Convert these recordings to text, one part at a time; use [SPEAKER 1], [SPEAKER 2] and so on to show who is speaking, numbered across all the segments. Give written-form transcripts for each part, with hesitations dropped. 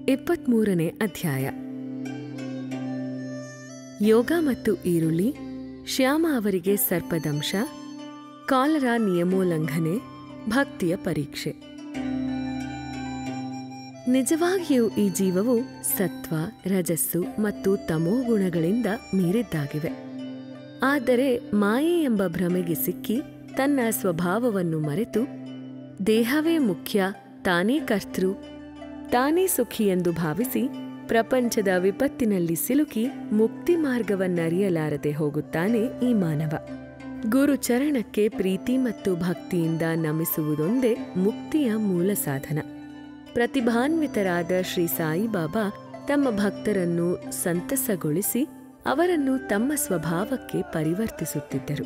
[SPEAKER 1] 23ನೇ ಅಧ್ಯಾಯ. ಯೋಗ ಮತ್ತು ಈರುಳ್ಳಿ, ಶ್ಯಾಮ ಅವರಿಗೆ ಸರ್ಪದಂಶ, ಕಾಲರಾ ನಿಯಮೋಲ್ಲಂಘನೆ, ಭಕ್ತಿಯ ಪರೀಕ್ಷೆ. ನಿಜವಾಗಿಯೂ ಈ ಜೀವವು ಸತ್ವ, ರಜಸ್ಸು ಮತ್ತು ತಮೋಗುಣಗಳಿಂದ ಮೀರಿದ್ದಾಗಿವೆ. ಆದರೆ ಮಾಯೆ ಎಂಬ ಭ್ರಮೆಗೆ ಸಿಕ್ಕಿ ತನ್ನ ಸ್ವಭಾವವನ್ನು ಮರೆತು ದೇಹವೇ ಮುಖ್ಯ, ತಾನೇ ಕರ್ತೃ, ತಾನೇ ಸುಖಿ ಎಂದು ಭಾವಿಸಿ ಪ್ರಪಂಚದ ವಿಪತ್ತಿನಲ್ಲಿ ಸಿಲುಕಿ ಮುಕ್ತಿ ಮಾರ್ಗವನ್ನರಿಯಲಾರದೆ ಹೋಗುತ್ತಾನೆ ಈ ಮಾನವ. ಗುರುಚರಣಕ್ಕೆ ಪ್ರೀತಿ ಮತ್ತು ಭಕ್ತಿಯಿಂದ ನಮಿಸುವುದೊಂದೇ ಮುಕ್ತಿಯ ಮೂಲ ಸಾಧನ. ಪ್ರತಿಭಾನ್ವಿತರಾದ ಶ್ರೀ ಸಾಯಿಬಾಬಾ ತಮ್ಮ ಭಕ್ತರನ್ನು ಸಂತಸಗೊಳಿಸಿ ಅವರನ್ನು ತಮ್ಮ ಸ್ವಭಾವಕ್ಕೆ ಪರಿವರ್ತಿಸುತ್ತಿದ್ದರು.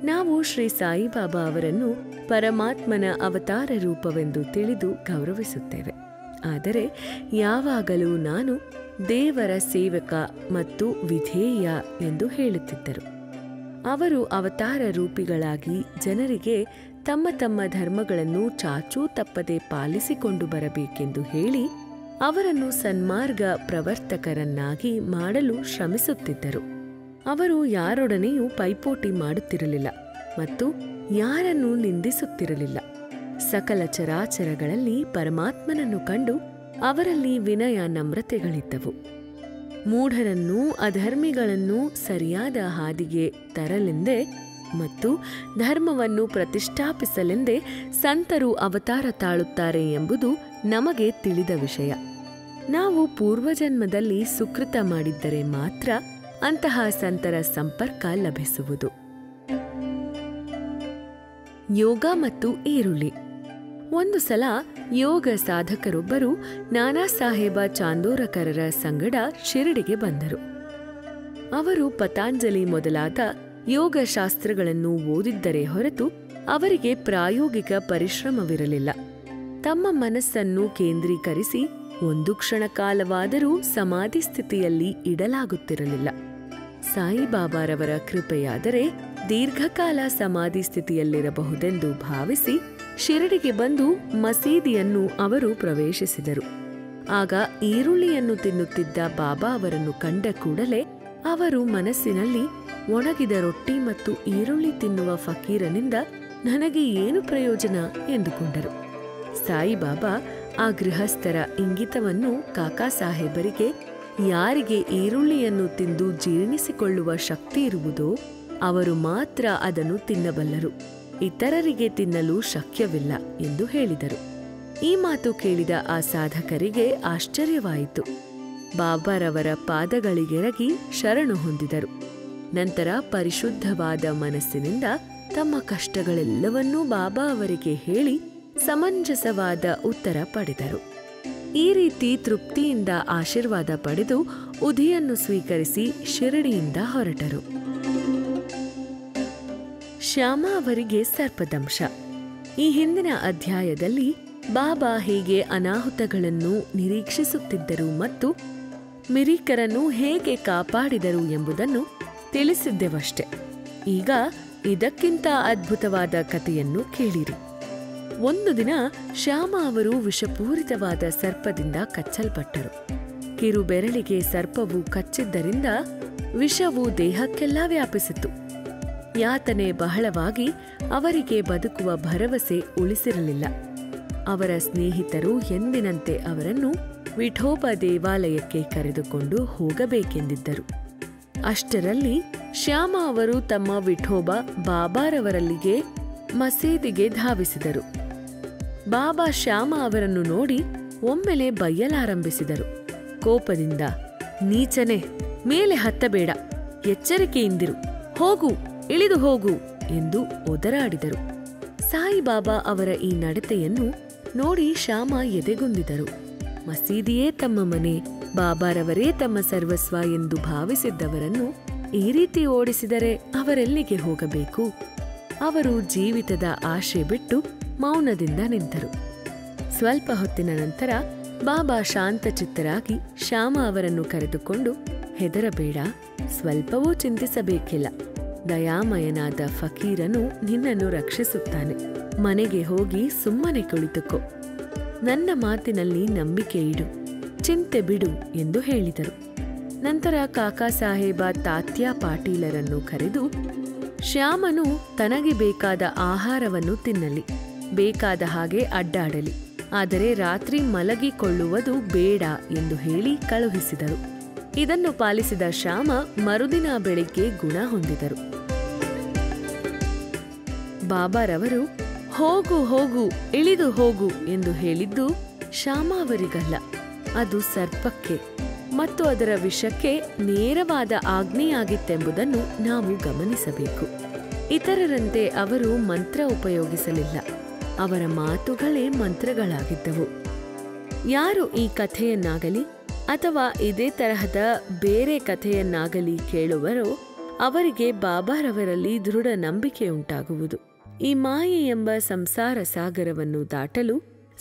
[SPEAKER 1] ನಾವು ಶ್ರೀ ಸಾಯಿಬಾಬಾ ಅವರನ್ನು ಪರಮಾತ್ಮನ ಅವತಾರ ರೂಪವೆಂದು ತಿಳಿದು ಗೌರವಿಸುತ್ತೇವೆ. ಆದರೆ ಯಾವಾಗಲೂ ನಾನು ದೇವರ ಸೇವಕ ಮತ್ತು ವಿಧೇಯ ಎಂದು ಹೇಳುತ್ತಿದ್ದರು. ಅವರು ಅವತಾರ ರೂಪಿಗಳಾಗಿ ಜನರಿಗೆ ತಮ್ಮ ತಮ್ಮ ಧರ್ಮಗಳನ್ನು ಚಾಚೂ ತಪ್ಪದೆ ಪಾಲಿಸಿಕೊಂಡು ಬರಬೇಕೆಂದು ಹೇಳಿ ಅವರನ್ನು ಸನ್ಮಾರ್ಗ ಪ್ರವರ್ತಕರನ್ನಾಗಿ ಮಾಡಲು ಶ್ರಮಿಸುತ್ತಿದ್ದರು. ಅವರು ಯಾರೊಡನೆಯೂ ಪೈಪೋಟಿ ಮಾಡುತ್ತಿರಲಿಲ್ಲ ಮತ್ತು ಯಾರನ್ನೂ ನಿಂದಿಸುತ್ತಿರಲಿಲ್ಲ. ಸಕಲ ಚರಾಚರಗಳಲ್ಲಿ ಪರಮಾತ್ಮನನ್ನು ಕಂಡು ಅವರಲ್ಲಿ ವಿನಯ ನಮ್ರತೆಗಳಿದ್ದವು. ಮೂಢರನ್ನೂ ಅಧರ್ಮಿಗಳನ್ನೂ ಸರಿಯಾದ ಹಾದಿಗೆ ತರಲೆಂದೇ ಮತ್ತು ಧರ್ಮವನ್ನು ಪ್ರತಿಷ್ಠಾಪಿಸಲೆಂದೇ ಸಂತರು ಅವತಾರ ತಾಳುತ್ತಾರೆ ಎಂಬುದು ನಮಗೆ ತಿಳಿದ ವಿಷಯ. ನಾವು ಪೂರ್ವಜನ್ಮದಲ್ಲಿ ಸುಕೃತ ಮಾಡಿದ್ದರೆ ಮಾತ್ರ ಅಂತಹ ಸಂತರ ಸಂಪರ್ಕ ಲಭಿಸುವುದು. ಯೋಗ ಮತ್ತು ಈರುಳ್ಳಿ. ಒಂದು ಸಲ ಯೋಗ ಸಾಧಕರೊಬ್ಬರು ನಾನಾ ಸಾಹೇಬ ಚಾಂದೋರಕರರ ಸಂಗಡ ಶಿರಡಿಗೆ ಬಂದರು. ಅವರು ಪತಾಂಜಲಿ ಮೊದಲಾದ ಯೋಗಶಾಸ್ತ್ರಗಳನ್ನು ಓದಿದ್ದರೆ ಹೊರತು ಅವರಿಗೆ ಪ್ರಾಯೋಗಿಕ ಪರಿಶ್ರಮವಿರಲಿಲ್ಲ. ತಮ್ಮ ಮನಸ್ಸನ್ನು ಕೇಂದ್ರೀಕರಿಸಿ ಒಂದು ಕ್ಷಣ ಕಾಲವಾದರೂ ಸಮಾಧಿ ಸ್ಥಿತಿಯಲ್ಲಿ ಇಡಲಾಗುತ್ತಿರಲಿಲ್ಲ. ಸಾಯಿಬಾಬಾರವರ ಕೃಪೆಯಾದರೆ ದೀರ್ಘಕಾಲ ಸಮಾಧಿ ಸ್ಥಿತಿಯಲ್ಲಿರಬಹುದೆಂದು ಭಾವಿಸಿ ಶಿರಡಿಗೆ ಬಂದು ಮಸೀದಿಯನ್ನು ಅವರು ಪ್ರವೇಶಿಸಿದರು. ಆಗ ಈರುಳ್ಳಿಯನ್ನು ತಿನ್ನುತ್ತಿದ್ದ ಬಾಬಾ ಅವರನ್ನು ಕಂಡ ಕೂಡಲೇ ಅವರು ಮನಸ್ಸಿನಲ್ಲಿ, ಒಣಗಿದ ರೊಟ್ಟಿ ಮತ್ತು ಈರುಳ್ಳಿ ತಿನ್ನುವ ಫಕೀರನಿಂದ ನನಗೆ ಏನು ಪ್ರಯೋಜನ ಎಂದುಕೊಂಡರು. ಸಾಯಿಬಾಬಾ ಆ ಗೃಹಸ್ಥರ ಇಂಗಿತವನ್ನು ಕಾಕಾ ಸಾಹೇಬರಿಗೆ, ಯಾರಿಗೆ ಈರುಳ್ಳಿಯನ್ನು ತಿಂದು ಜೀರ್ಣಿಸಿಕೊಳ್ಳುವ ಶಕ್ತಿ ಇರುವುದೋ ಅವರು ಮಾತ್ರ ಅದನ್ನು ತಿನ್ನಬಲ್ಲರು, ಇತರರಿಗೆ ತಿನ್ನಲು ಶಕ್ಯವಿಲ್ಲ ಎಂದು ಹೇಳಿದರು. ಈ ಮಾತು ಕೇಳಿದ ಆ ಸಾಧಕರಿಗೆ ಆಶ್ಚರ್ಯವಾಯಿತು. ಬಾಬಾರವರ ಪಾದಗಳಿಗೆರಗಿ ಶರಣು ಹೊಂದಿದರು. ನಂತರ ಪರಿಶುದ್ಧವಾದ ಮನಸ್ಸಿನಿಂದ ತಮ್ಮ ಕಷ್ಟಗಳೆಲ್ಲವನ್ನೂ ಬಾಬಾ ಅವರಿಗೆ ಹೇಳಿ ಸಮಂಜಸವಾದ ಉತ್ತರ ಪಡೆದರು. ಈ ರೀತಿ ತೃಪ್ತಿಯಿಂದ ಆಶೀರ್ವಾದ ಪಡೆದು ಉಧಿಯನ್ನು ಸ್ವೀಕರಿಸಿ ಶಿರಡಿಯಿಂದ ಹೊರಟರು. ಶ್ಯಾಮ ಅವರಿಗೆ ಸರ್ಪದಂಶ. ಈ ಹಿಂದಿನ ಅಧ್ಯಾಯದಲ್ಲಿ ಬಾಬಾ ಹೇಗೆ ಅನಾಹುತಗಳನ್ನು ನಿರೀಕ್ಷಿಸುತ್ತಿದ್ದರು ಮತ್ತು ಮಿರೀಕರನ್ನು ಹೇಗೆ ಕಾಪಾಡಿದರು ಎಂಬುದನ್ನು ತಿಳಿಸಿದ್ದೆವಷ್ಟೆ. ಈಗ ಇದಕ್ಕಿಂತ ಅದ್ಭುತವಾದ ಕಥೆಯನ್ನು ಕೇಳಿರಿ. ಒಂದು ದಿನ ಶ್ಯಾಮ ಅವರು ವಿಷಪೂರಿತವಾದ ಸರ್ಪದಿಂದ ಕಚ್ಚಲ್ಪಟ್ಟರು. ಕಿರುಬೆರಳಿಗೆ ಸರ್ಪವು ಕಚ್ಚಿದ್ದರಿಂದ ವಿಷವು ದೇಹಕ್ಕೆಲ್ಲ ವ್ಯಾಪಿಸಿತು. ಯಾತನೆ ಬಹಳವಾಗಿ ಅವರಿಗೆ ಬದುಕುವ ಭರವಸೆ ಉಳಿಸಿರಲಿಲ್ಲ. ಅವರ ಸ್ನೇಹಿತರು ಎಂದಿನಂತೆ ಅವರನ್ನು ವಿಠೋಬ ದೇವಾಲಯಕ್ಕೆ ಕರೆದುಕೊಂಡು ಹೋಗಬೇಕೆಂದಿದ್ದರು. ಅಷ್ಟರಲ್ಲಿ ಶ್ಯಾಮ ಅವರು ತಮ್ಮ ವಿಠೋಬ ಬಾಬಾರವರಲ್ಲಿಗೆ ಮಸೀದಿಗೆ ಧಾವಿಸಿದರು. ಬಾಬಾ ಶ್ಯಾಮ ಅವರನ್ನು ನೋಡಿ ಒಮ್ಮೆಲೆ ಬೈಯಲಾರಂಭಿಸಿದರು. ಕೋಪದಿಂದ, ನೀಚನೆ, ಮೇಲೆ ಹತ್ತಬೇಡ, ಎಚ್ಚರಿಕೆಯಿಂದಿರು, ಹೋಗು, ಇಳಿದು ಹೋಗು ಎಂದು ಒದರಾಡಿದರು. ಸಾಯಿಬಾಬಾ ಅವರ ಈ ನಡತೆಯನ್ನು ನೋಡಿ ಶ್ಯಾಮ ಎದೆಗುಂದಿದರು. ಮಸೀದಿಯೇ ತಮ್ಮ ಮನೆ, ಬಾಬಾರವರೇ ತಮ್ಮ ಸರ್ವಸ್ವ ಎಂದು ಭಾವಿಸಿದ್ದವರನ್ನು ಈ ರೀತಿ ಓಡಿಸಿದರೆ ಅವರೆಲ್ಲಿಗೆ ಹೋಗಬೇಕು? ಅವರು ಜೀವಿತದ ಆಶೆ ಬಿಟ್ಟು ಮೌನದಿಂದ ನಿಂತರು. ಸ್ವಲ್ಪ ಹೊತ್ತಿನ ನಂತರ ಬಾಬಾ ಶಾಂತಚಿತ್ತರಾಗಿ ಶ್ಯಾಮ ಅವರನ್ನು ಕರೆದುಕೊಂಡು, ಹೆದರಬೇಡ, ಸ್ವಲ್ಪವೂ ಚಿಂತಿಸಬೇಕಿಲ್ಲ, ದಯಾಮಯನಾದ ಫಕೀರನು ನಿನ್ನನ್ನು ರಕ್ಷಿಸುತ್ತಾನೆ. ಮನೆಗೆ ಹೋಗಿ ಸುಮ್ಮನೆ ಕುಳಿತುಕೋ. ನನ್ನ ಮಾತಿನಲ್ಲಿ ನಂಬಿಕೆ ಇಡು. ಚಿಂತೆ ಬಿಡು ಎಂದು ಹೇಳಿದರು. ನಂತರ ಕಾಕಾ ಸಾಹೇಬ ತಾತ್ಯಾ ಪಾಟೀಲರನ್ನು ಕರೆದು, ಶ್ಯಾಮನು ತನಗೆ ಬೇಕಾದ ಆಹಾರವನ್ನು ತಿನ್ನಲಿ, ಬೇಕಾದ ಹಾಗೆ ಅಡ್ಡಾಡಲಿ, ಆದರೆ ರಾತ್ರಿ ಮಲಗಿಕೊಳ್ಳುವುದು ಬೇಡ ಎಂದು ಹೇಳಿ ಕಳುಹಿಸಿದರು. ಇದನ್ನು ಪಾಲಿಸಿದ ಶ್ಯಾಮ ಮರುದಿನ ಬೆಳಿಗ್ಗೆ ಗುಣ ಹೊಂದಿದರು. ಬಾಬಾರವರು ಹೋಗು ಹೋಗು, ಇಳಿದು ಹೋಗು ಎಂದು ಹೇಳಿದ್ದು ಶ್ಯಾಮ ಅವರಿಗಲ್ಲ, ಅದು ಸರ್ಪಕ್ಕೆ ಮತ್ತು ಅದರ ವಿಷಕ್ಕೆ ನೇರವಾದ ಆಜ್ಞೆಯಾಗಿತ್ತೆಂಬುದನ್ನು ನಾವು ಗಮನಿಸಬೇಕು. ಇತರರಂತೆ ಅವರು ಮಂತ್ರ ಉಪಯೋಗಿಸಲಿಲ್ಲ, ಅವರ ಮಾತುಗಳೇ ಮಂತ್ರಗಳಾಗಿದ್ದವು. ಯಾರು ಈ ಕಥೆಯನ್ನಾಗಲಿ ಅಥವಾ ಇದೇ ತರಹದ ಬೇರೆ ಕಥೆಯನ್ನಾಗಲಿ ಕೇಳುವರೋ ಅವರಿಗೆ ಬಾಬಾರವರಲ್ಲಿ ದೃಢ ನಂಬಿಕೆಯುಂಟಾಗುವುದು. ಈ ಮಾಯೆ ಎಂಬ ಸಂಸಾರ ಸಾಗರವನ್ನು ದಾಟಲು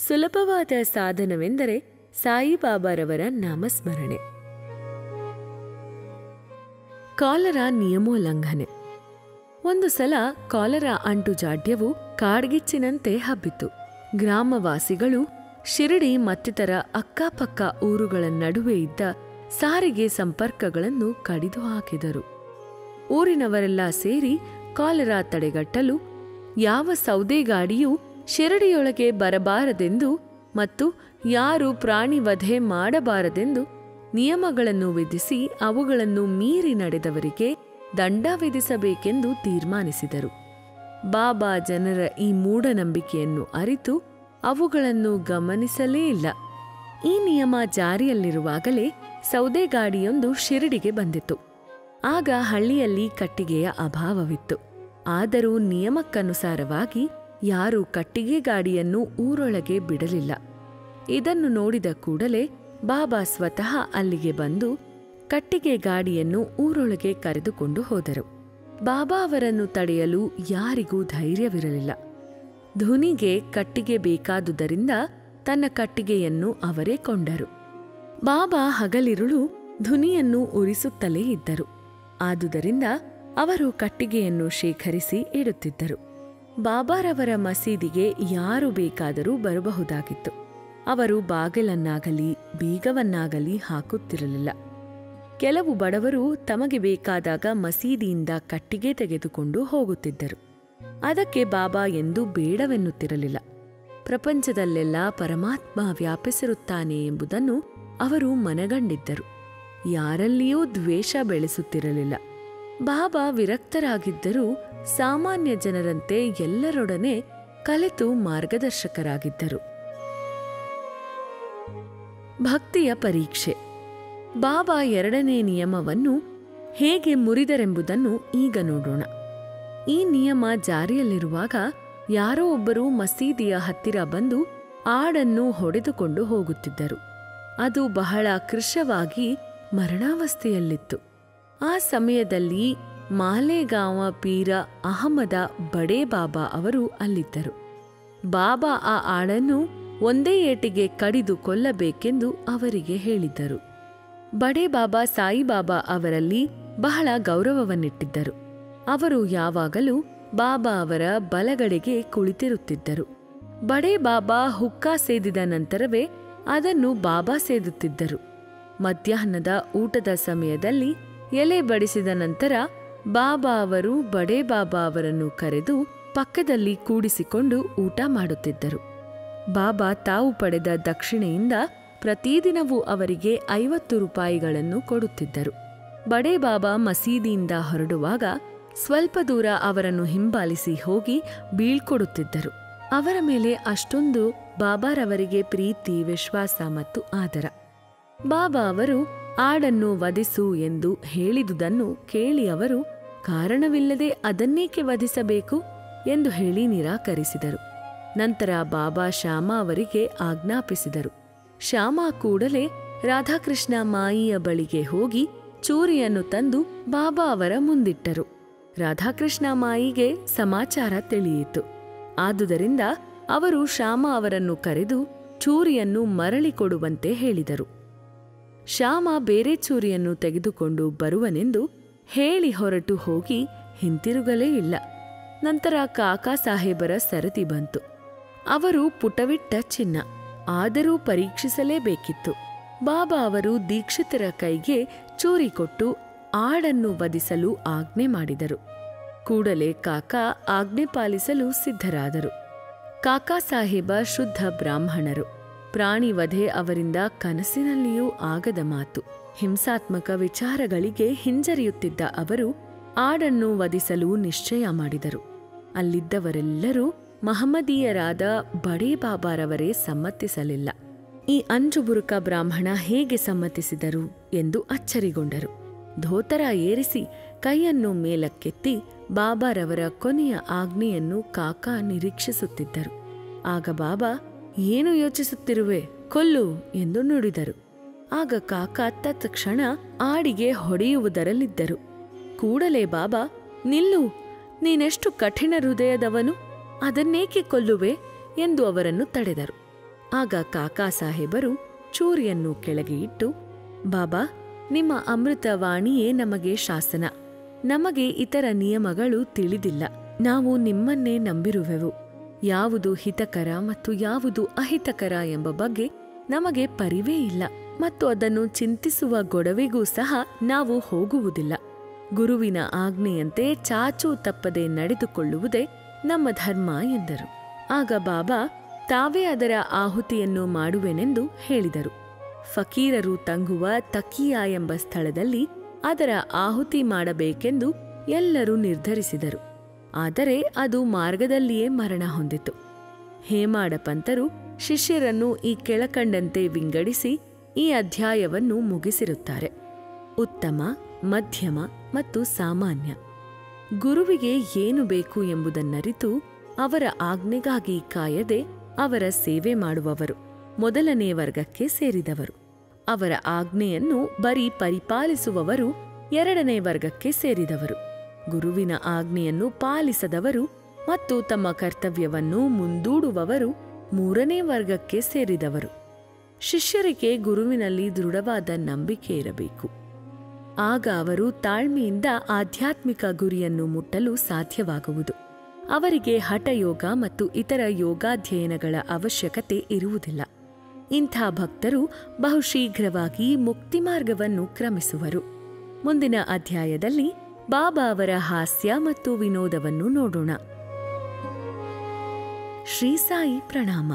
[SPEAKER 1] ಸುಲಭವಾದ ಸಾಧನವೆಂದರೆ ಸಾಯಿಬಾಬಾರವರ ನಾಮಸ್ಮರಣೆ. ಕಾಲರಾ ನಿಯಮೋಲ್ಲಂಘನೆ. ಒಂದು ಸಲ ಕಾಲರಾ ಅಂಟುಜಾಡ್ಯವು ಕಾಡ್ಗಿಚ್ಚಿನಂತೆ ಹಬ್ಬಿತು. ಗ್ರಾಮವಾಸಿಗಳು ಶಿರಡಿ ಮತ್ತಿತರ ಅಕ್ಕಪಕ್ಕ ಊರುಗಳ ನಡುವೆ ಇದ್ದ ಸಾರಿಗೆ ಸಂಪರ್ಕಗಳನ್ನು ಕಡಿದು ಹಾಕಿದರು. ಊರಿನವರೆಲ್ಲ ಸೇರಿ ಕಾಲರಾ ತಡೆಗಟ್ಟಲು ಯಾವ ಸೌದೆಗಾಡಿಯೂ ಶಿರಡಿಯೊಳಗೆ ಬರಬಾರದೆಂದು ಮತ್ತು ಯಾರು ಪ್ರಾಣಿ ವಧೆ ಮಾಡಬಾರದೆಂದು ನಿಯಮಗಳನ್ನು ವಿಧಿಸಿ ಅವುಗಳನ್ನು ಮೀರಿ ನಡೆದವರಿಗೆ ದಂಡ ವಿಧಿಸಬೇಕೆಂದು ತೀರ್ಮಾನಿಸಿದರು. ಬಾಬಾ ಜನರ ಈ ಮೂಢನಂಬಿಕೆಯನ್ನು ಅರಿತು ಅವುಗಳನ್ನು ಗಮನಿಸಲೇ ಇಲ್ಲ. ಈ ನಿಯಮ ಜಾರಿಯಲ್ಲಿರುವಾಗಲೇ ಸೌದೆಗಾಡಿಯೊಂದು ಶಿರಡಿಗೆ ಬಂದಿತು. ಆಗ ಹಳ್ಳಿಯಲ್ಲಿ ಕಟ್ಟಿಗೆಯ ಅಭಾವವಿತ್ತು. ಆದರೂ ನಿಯಮಕ್ಕನುಸಾರವಾಗಿ ಯಾರೂ ಕಟ್ಟಿಗೆ ಗಾಡಿಯನ್ನು ಊರೊಳಗೆ ಬಿಡಲಿಲ್ಲ. ಇದನ್ನು ನೋಡಿದ ಕೂಡಲೇ ಬಾಬಾ ಸ್ವತಃ ಅಲ್ಲಿಗೆ ಬಂದು ಕಟ್ಟಿಗೆ ಗಾಡಿಯನ್ನು ಊರೊಳಗೆ ಕರೆದುಕೊಂಡು ಹೋದರು. ಬಾಬಾ ಅವರನ್ನು ತಡೆಯಲು ಯಾರಿಗೂ ಧೈರ್ಯವಿರಲಿಲ್ಲ. ಧುನಿಗೆ ಕಟ್ಟಿಗೆ ಬೇಕಾದುದರಿಂದ ತನ್ನ ಕಟ್ಟಿಗೆಯನ್ನು ಅವರೇ ಕೊಂಡರು. ಬಾಬಾ ಹಗಲಿರುಳು ಧುನಿಯನ್ನು ಉರಿಸುತ್ತಲೇ ಇದ್ದರು. ಆದುದರಿಂದ ಅವರು ಕಟ್ಟಿಗೆಯನ್ನು ಶೇಖರಿಸಿ ಇಡುತ್ತಿದ್ದರು. ಬಾಬಾರವರ ಮಸೀದಿಗೆ ಯಾರು ಬೇಕಾದರೂ ಬರಬಹುದಾಗಿತ್ತು. ಅವರು ಬಾಗಿಲನ್ನಾಗಲಿ ಬೀಗವನ್ನಾಗಲಿ ಹಾಕುತ್ತಿರಲಿಲ್ಲ. ಕೆಲವು ಬಡವರು ತಮಗೆ ಬೇಕಾದಾಗ ಮಸೀದಿಯಿಂದ ಕಟ್ಟಿಗೆ ತೆಗೆದುಕೊಂಡು ಹೋಗುತ್ತಿದ್ದರು. ಅದಕ್ಕೆ ಬಾಬಾ ಎಂದೂ ಬೇಡವೆನ್ನುತ್ತಿರಲಿಲ್ಲ. ಪ್ರಪಂಚದಲ್ಲೆಲ್ಲ ಪರಮಾತ್ಮ ವ್ಯಾಪಿಸಿರುತ್ತಾನೆ ಎಂಬುದನ್ನು ಅವರು ಮನಗಂಡಿದ್ದರು. ಯಾರಲ್ಲಿಯೂ ದ್ವೇಷ ಬೆಳೆಸುತ್ತಿರಲಿಲ್ಲ. ಬಾಬಾ ವಿರಕ್ತರಾಗಿದ್ದರೂ ಸಾಮಾನ್ಯ ಜನರಂತೆ ಎಲ್ಲರೊಡನೆ ಕಲಿತು ಮಾರ್ಗದರ್ಶಕರಾಗಿದ್ದರು. ಭಕ್ತಿಯ ಪರೀಕ್ಷೆ. ಬಾಬಾ ಎರಡನೇ ನಿಯಮವನ್ನು ಹೇಗೆ ಮುರಿದರೆಂಬುದನ್ನು ಈಗ ನೋಡೋಣ. ಈ ನಿಯಮ ಜಾರಿಯಲ್ಲಿರುವಾಗ ಯಾರೋ ಒಬ್ಬರು ಮಸೀದಿಯ ಹತ್ತಿರ ಬಂದು ಆಡನ್ನು ಹೊಡೆದುಕೊಂಡು ಹೋಗುತ್ತಿದ್ದರು. ಅದು ಬಹಳ ಕೃಶವಾಗಿ ಮರಣಾವಸ್ಥೆಯಲ್ಲಿತ್ತು. ಆ ಸಮಯದಲ್ಲಿ ಮಾಲೇಗಾಂವ ಪೀರ ಅಹಮದ ಬಡೇ ಬಾಬಾ ಅವರು ಅಲ್ಲಿದ್ದರು. ಬಾಬಾ ಆ ಆಡನ್ನು ಒಂದೇ ಏಟಿಗೆ ಕಡಿದು ಕೊಲ್ಲಬೇಕೆಂದು ಅವರಿಗೆ ಹೇಳಿದ್ದರು. ಬಡೇ ಬಾಬಾ ಸಾಯಿಬಾಬಾ ಅವರಲ್ಲಿ ಬಹಳ ಗೌರವವನ್ನಿಟ್ಟಿದ್ದರು. ಅವರು ಯಾವಾಗಲೂ ಬಾಬಾ ಅವರ ಬಲಗಡೆಗೆ ಕುಳಿತಿರುತ್ತಿದ್ದರು. ಬಡೇ ಬಾಬಾ ಹುಕ್ಕಾ ಸೇದಿದ ನಂತರವೇ ಅದನ್ನು ಬಾಬಾ ಸೇದುತ್ತಿದ್ದರು. ಮಧ್ಯಾಹ್ನದ ಊಟದ ಸಮಯದಲ್ಲಿ ಎಲೆ ಬಡಿಸಿದ ನಂತರ ಬಾಬಾ ಅವರು ಬಡೇ ಬಾಬಾ ಅವರನ್ನು ಕರೆದು ಪಕ್ಕದಲ್ಲಿ ಕೂಡಿಸಿಕೊಂಡು ಊಟ ಮಾಡುತ್ತಿದ್ದರು. ಬಾಬಾ ತಾವು ಪಡೆದ ದಕ್ಷಿಣೆಯಿಂದ ಪ್ರತಿದಿನವೂ ಅವರಿಗೆ 50 ರೂಪಾಯಿಗಳನ್ನು ಕೊಡುತ್ತಿದ್ದರು. ಬಡೇ ಬಾಬಾ ಮಸೀದಿಯಿಂದ ಹೊರಡುವಾಗ ಸ್ವಲ್ಪ ದೂರ ಅವರನ್ನು ಹಿಂಬಾಲಿಸಿ ಹೋಗಿ ಬೀಳ್ಕೊಡುತ್ತಿದ್ದರು. ಅವರ ಮೇಲೆ ಅಷ್ಟೊಂದು ಬಾಬಾರವರಿಗೆ ಪ್ರೀತಿ, ವಿಶ್ವಾಸ ಮತ್ತು ಆದರ. ಬಾಬಾ ಅವರು ಆಡನ್ನು ವಧಿಸು ಎಂದು ಹೇಳಿದುದನ್ನು ಕೇಳಿ ಅವರು ಕಾರಣವಿಲ್ಲದೆ ಅದನ್ನೇಕೆ ವಧಿಸಬೇಕು ಎಂದು ಹೇಳಿ ನಿರಾಕರಿಸಿದರು. ನಂತರ ಬಾಬಾ ಶ್ಯಾಮ ಅವರಿಗೆ ಆಜ್ಞಾಪಿಸಿದರು. ಶ್ಯಾಮ ಕೂಡಲೇ ರಾಧಾಕೃಷ್ಣ ಮಾಯಿಯ ಬಳಿಗೆ ಹೋಗಿ ಚೂರಿಯನ್ನು ತಂದು ಬಾಬಾ ಅವರ ಮುಂದಿಟ್ಟರು. ರಾಧಾಕೃಷ್ಣ ಮಾಯಿಗೆ ಸಮಾಚಾರ ತಿಳಿಯಿತು. ಆದುದರಿಂದ ಅವರು ಶ್ಯಾಮ ಅವರನ್ನು ಕರೆದು ಚೂರಿಯನ್ನು ಮರಳಿ ಕೊಡುವಂತೆ ಹೇಳಿದರು. ಶ್ಯಾಮ ಬೇರೆ ಚೂರಿಯನ್ನು ತೆಗೆದುಕೊಂಡು ಬರುವನೆಂದು ಹೇಳಿ ಹೊರಟು ಹೋಗಿ ಹಿಂತಿರುಗಲೇ ಇಲ್ಲ. ನಂತರ ಕಾಕಾ ಸಾಹೇಬರ ಸರತಿ ಬಂತು. ಅವರು ಪುಟವಿಟ್ಟ ಚಿನ್ನ, ಆದರೂ ಪರೀಕ್ಷಿಸಲೇಬೇಕಿತ್ತು. ಬಾಬಾ ಅವರು ದೀಕ್ಷಿತರ ಕೈಗೆ ಚೂರಿ ಕೊಟ್ಟು ಆಡನ್ನು ವಧಿಸಲು ಆಜ್ಞೆ ಮಾಡಿದರು. ಕೂಡಲೇ ಕಾಕಾ ಆಜ್ಞೆ ಪಾಲಿಸಲು ಸಿದ್ಧರಾದರು. ಕಾಕಾ ಸಾಹೇಬ ಶುದ್ಧ ಬ್ರಾಹ್ಮಣರು. ಪ್ರಾಣಿ ವಧೆ ಅವರಿಂದ ಕನಸಿನಲ್ಲಿಯೂ ಆಗದ ಮಾತು. ಹಿಂಸಾತ್ಮಕ ವಿಚಾರಗಳಿಗೆ ಹಿಂಜರಿಯುತ್ತಿದ್ದ ಅವರು ಆಡನ್ನು ವಧಿಸಲು ನಿಶ್ಚಯ ಮಾಡಿದರು. ಅಲ್ಲಿದ್ದವರೆಲ್ಲರೂ ಮಹಮ್ಮದೀಯರಾದ ಬಡೇ ಬಾಬಾರವರೇ ಸಮ್ಮತಿಸಲಿಲ್ಲ. ಈ ಅಂಜುಬುರುಕ ಬ್ರಾಹ್ಮಣ ಹೇಗೆ ಸಮ್ಮತಿಸಿದರು ಎಂದು ಅಚ್ಚರಿಗೊಂಡರು. ಧೋತರ ಏರಿಸಿ ಕೈಯನ್ನು ಮೇಲಕ್ಕೆತ್ತಿ ಬಾಬಾರವರ ಕೊನೆಯ ಆಜ್ಞೆಯನ್ನು ಕಾಕಾ ನಿರೀಕ್ಷಿಸುತ್ತಿದ್ದರು. ಆಗ ಬಾಬಾ, ಏನು ಯೋಚಿಸುತ್ತಿರುವೆ, ಕೊಲ್ಲು ಎಂದು ನುಡಿದರು. ಆಗ ಕಾಕಾ ತತ್ಕ್ಷಣ ಆಡಿಗೆ ಹೊಡೆಯುವುದರಲ್ಲಿದ್ದರು. ಕೂಡಲೇ ಬಾಬಾ, ನಿಲ್ಲು, ನೀನೆಷ್ಟು ಕಠಿಣ ಹೃದಯದವನು, ಅದನ್ನೇಕೆ ಕೊಲ್ಲುವೆ ಎಂದು ಅವರನ್ನು ತಡೆದರು. ಆಗ ಕಾಕಾ ಸಾಹೇಬರು ಚೂರಿಯನ್ನು ಕೆಳಗೆ ಇಟ್ಟು, ಬಾಬಾ, ನಿಮ್ಮ ಅಮೃತವಾಣಿಯೇ ನಮಗೆ ಶಾಸನ. ನಮಗೆ ಇತರ ನಿಯಮಗಳು ತಿಳಿದಿಲ್ಲ. ನಾವು ನಿಮ್ಮನ್ನೇ ನಂಬಿರುವೆವು. ಯಾವುದು ಹಿತಕರ ಮತ್ತು ಯಾವುದು ಅಹಿತಕರ ಎಂಬ ಬಗ್ಗೆ ನಮಗೆ ಪರಿವೇ ಇಲ್ಲ ಮತ್ತು ಅದನ್ನು ಚಿಂತಿಸುವ ಗೊಡವೆಗೂ ಸಹ ನಾವು ಹೋಗುವುದಿಲ್ಲ. ಗುರುವಿನ ಆಜ್ಞೆಯಂತೆ ಚಾಚೂ ತಪ್ಪದೆ ನಡೆದುಕೊಳ್ಳುವುದೇ ನಮ್ಮ ಧರ್ಮ ಎಂದರು. ಆಗ ಬಾಬಾ ತಾವೇ ಅದರ ಆಹುತಿಯನ್ನು ಮಾಡುವೆನೆಂದು ಹೇಳಿದರು. ಫಕೀರರು ತಂಗುವ ತಕಿಯಾ ಎಂಬ ಸ್ಥಳದಲ್ಲಿ ಅದರ ಆಹುತಿ ಮಾಡಬೇಕೆಂದು ಎಲ್ಲರೂ ನಿರ್ಧರಿಸಿದರು. ಆದರೆ ಅದು ಮಾರ್ಗದಲ್ಲಿಯೇ ಮರಣ ಹೊಂದಿತು. ಹೇಮಾಡ ಪಂತರು ಶಿಷ್ಯರನ್ನು ಈ ಕೆಳಕಂಡಂತೆ ವಿಂಗಡಿಸಿ ಈ ಅಧ್ಯಾಯವನ್ನು ಮುಗಿಸಿರುತ್ತಾರೆ. ಉತ್ತಮ, ಮಧ್ಯಮ ಮತ್ತು ಸಾಮಾನ್ಯ. ಗುರುವಿಗೆ ಏನು ಬೇಕು ಎಂಬುದನ್ನರಿತು ಅವರ ಆಜ್ಞೆಗಾಗಿ ಕಾಯದೆ ಅವರ ಸೇವೆ ಮಾಡುವವರು ಮೊದಲನೇ ವರ್ಗಕ್ಕೆ ಸೇರಿದವರು. ಅವರ ಆಜ್ಞೆಯನ್ನು ಬರೀ ಪರಿಪಾಲಿಸುವವರು ಎರಡನೇ ವರ್ಗಕ್ಕೆ ಸೇರಿದವರು. ಗುರುವಿನ ಆಜ್ಞೆಯನ್ನು ಪಾಲಿಸದವರು ಮತ್ತು ತಮ್ಮ ಕರ್ತವ್ಯವನ್ನು ಮುಂದೂಡುವವರು ಮೂರನೇ ವರ್ಗಕ್ಕೆ ಸೇರಿದವರು. ಶಿಷ್ಯರಿಗೆ ಗುರುವಿನಲ್ಲಿ ದೃಢವಾದ ನಂಬಿಕೆ ಇರಬೇಕು. ಆಗ ಅವರು ತಾಳ್ಮೆಯಿಂದ ಆಧ್ಯಾತ್ಮಿಕ ಗುರಿಯನ್ನು ಮುಟ್ಟಲು ಸಾಧ್ಯವಾಗುವುದು. ಅವರಿಗೆ ಹಠಯೋಗ ಮತ್ತು ಇತರ ಯೋಗಾಧ್ಯಯನಗಳ ಅವಶ್ಯಕತೆ ಇರುವುದಿಲ್ಲ. ಇಂಥ ಭಕ್ತರು ಬಹುಶೀಘ್ರವಾಗಿ ಮುಕ್ತಿಮಾರ್ಗವನ್ನು ಕ್ರಮಿಸುವರು. ಮುಂದಿನ ಅಧ್ಯಾಯದಲ್ಲಿ ಬಾಬಾ ಅವರ ಹಾಸ್ಯ ಮತ್ತು ವಿನೋದವನ್ನು ನೋಡೋಣ. ಶ್ರೀ ಸಾಯಿ ಪ್ರಣಾಮ.